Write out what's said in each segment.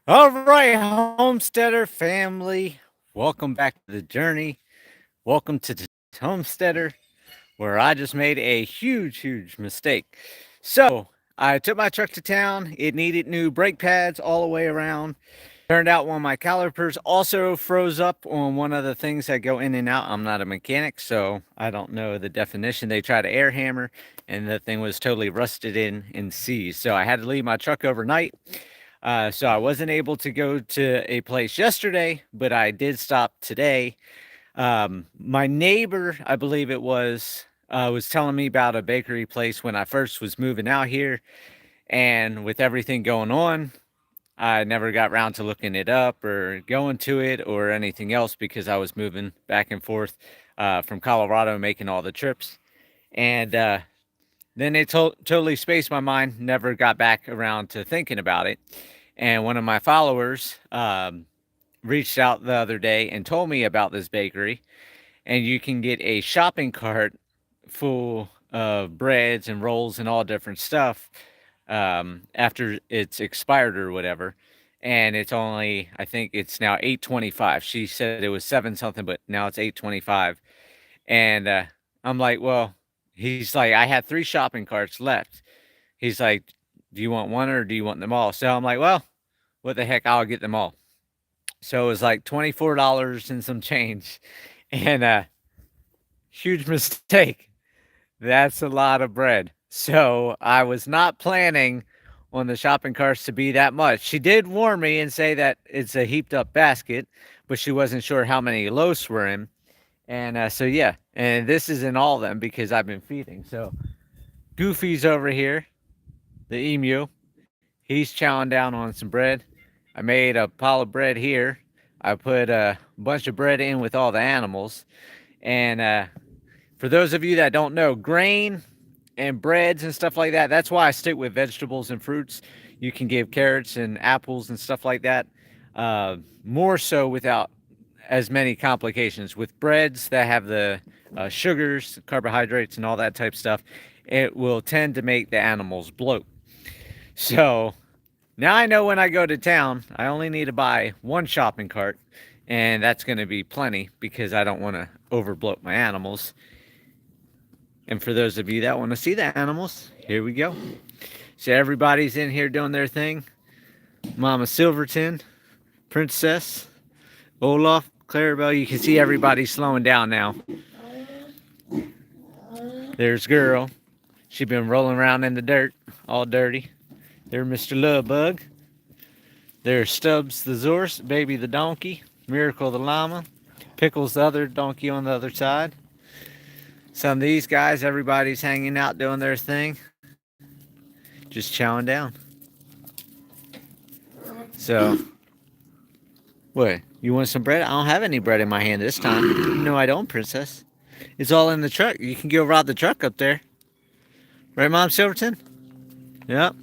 All right, Homesteader family, welcome back to the journey. Welcome to Homesteader, where I just made a huge mistake. So, I took my truck to town. It needed new brake pads all the way around. Turned out one of my calipers also froze up on one of the things that go in and out. I'm not a mechanic, so I don't know the definition. They tried to air hammer, and the thing was totally rusted in and seized. So, I had to leave my truck overnight. So I wasn't able to go to a place yesterday, but I did stop today. My neighbor, I believe it was telling me about a bakery place when I first was moving out here. And with everything going on, I never got around to looking it up or going to it or anything else because I was moving back and forth from Colorado, making all the trips. And then it totally spaced my mind, never got back around to thinking about it. And one of my followers reached out the other day and told me about this bakery. And you can get a shopping cart full of breads and rolls and all different stuff after it's expired or whatever. And it's only, I think it's now 8.25. She said it was 7 something, but now it's 8.25. And I'm like, well, he's like, I had 3 shopping carts left. He's like, do you want one or do you want them all? So I'm like, well, what the heck, I'll get them all. So it was like $24 and some change. And huge mistake. That's a lot of bread. So I was not planning on the shopping carts to be that much. She did warn me and say that it's a heaped up basket, but she wasn't sure how many loaves were in. And so, yeah, and this isn't all of them because I've been feeding. So Goofy's over here, the emu. He's chowing down on some bread. I made a pile of bread here. I put a bunch of bread in with all the animals. And for those of you that don't know, grain and breads and stuff like that, that's why I stick with vegetables and fruits. You can give carrots and apples and stuff like that. More so without as many complications. With breads that have the sugars, carbohydrates, and all that type of stuff, it will tend to make the animals bloat. So now I know when I go to town, I only need to buy one shopping cart, and that's going to be plenty because I don't want to overbloat my animals. And for those of you that want to see the animals, here we go. So everybody's in here doing their thing. Mama Silverton, Princess, Olaf, Clarabelle. You can see everybody slowing down now. There's Girl. She's been rolling around in the dirt, all dirty. There's Mr. Lovebug. There's Stubbs the Zorse, Baby the donkey, Miracle the llama, Pickles the other donkey on the other side. Some of these guys, everybody's hanging out doing their thing, just chowing down. So, what? You want some bread? I don't have any bread in my hand this time. No, I don't, Princess. It's all in the truck. You can go rob the truck up there. Right, Mom Silverton? Yep.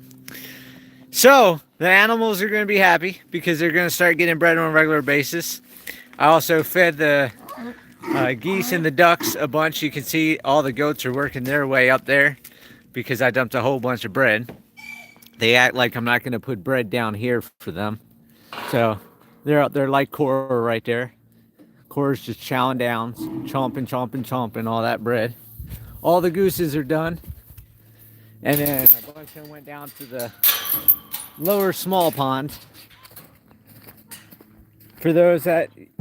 So, the animals are going to be happy because they're going to start getting bread on a regular basis. I also fed the geese and the ducks a bunch. You can see all the goats are working their way up there because I dumped a whole bunch of bread. They act like I'm not going to put bread down here for them. So they're up there like Cora right there. Cora's just chowing down, chomping all that bread. All the gooses are done. And then a bunch of them went down to the lower small pond. For those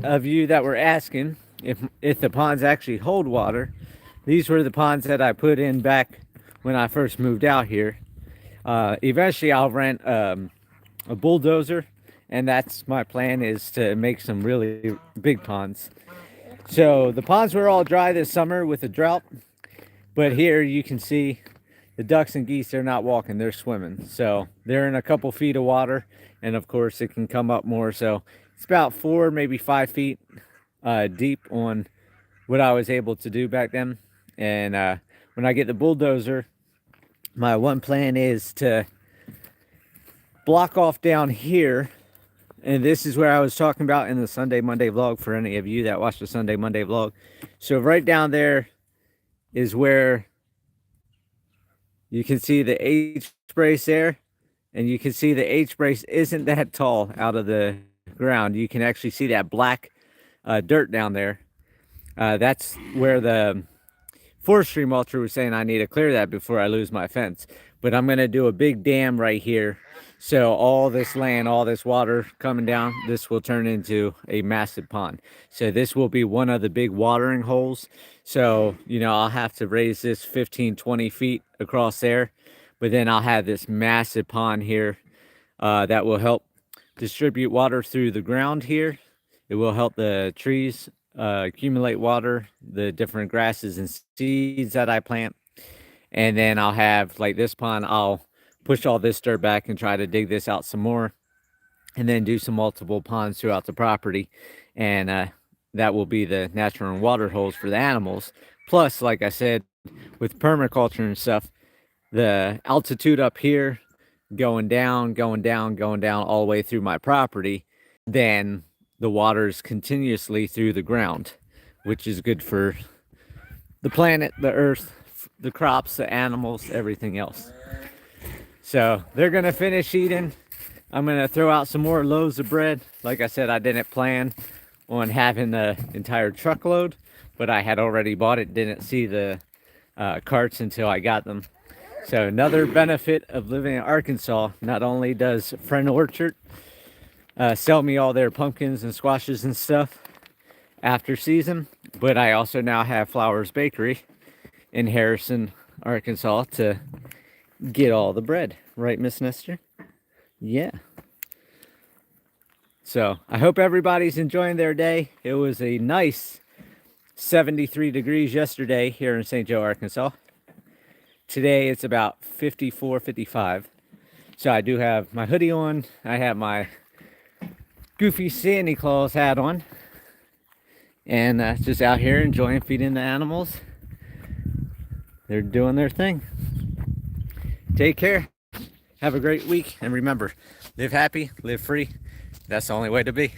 of you that were asking if the ponds actually hold water, these were the ponds that I put in back when I first moved out here. Eventually I'll rent a bulldozer, and that's my plan, is to make some really big ponds. So the ponds were all dry this summer with the drought, but here you can see the ducks and geese, they're not walking, they're swimming. So they're in a couple feet of water, and of course it can come up more. So it's about 4, maybe 5 feet deep on what I was able to do back then. And when I get the bulldozer, my one plan is to block off down here. And this is where I was talking about in the Sunday Monday vlog, for any of you that watch the Sunday Monday vlog. So right down there is where you can see the H brace there. and you can see the H-brace isn't that tall out of the ground. You can actually see that black dirt down there. That's where the forestry mulcher was saying I need to clear that before I lose my fence. But I'm going to do a big dam right here. So all this land, all this water coming down, this will turn into a massive pond. So this will be one of the big watering holes. So, you know, I'll have to raise this 15, 20 feet across there. But then I'll have this massive pond here that will help distribute water through the ground here. It will help the trees accumulate water, the different grasses and seeds that I plant. And then I'll have, like this pond, I'll push all this dirt back and try to dig this out some more, and then do some multiple ponds throughout the property. And that will be the natural water holes for the animals. Plus, like I said, with permaculture and stuff, the altitude up here going down, going down, going down all the way through my property, then the water's continuously through the ground, which is good for the planet, the earth, the crops, the animals, everything else. So they're gonna finish eating. I'm gonna throw out some more loaves of bread. Like I said, I didn't plan on having the entire truckload, but I had already bought it, didn't see the carts until I got them. So another benefit of living in Arkansas, not only does Friend Orchard sell me all their pumpkins and squashes and stuff after season, but I also now have Flowers Bakery in Harrison, Arkansas to get all the bread. Right, Miss Nestor? Yeah. So I hope everybody's enjoying their day. It was a nice 73 degrees yesterday here in St. Joe, Arkansas. Today it's about 54, 55. So I do have my hoodie on. I have my goofy Santa Claus hat on. And just out here enjoying feeding the animals. They're doing their thing. Take care. Have a great week. And remember, live happy, live free. That's the only way to be.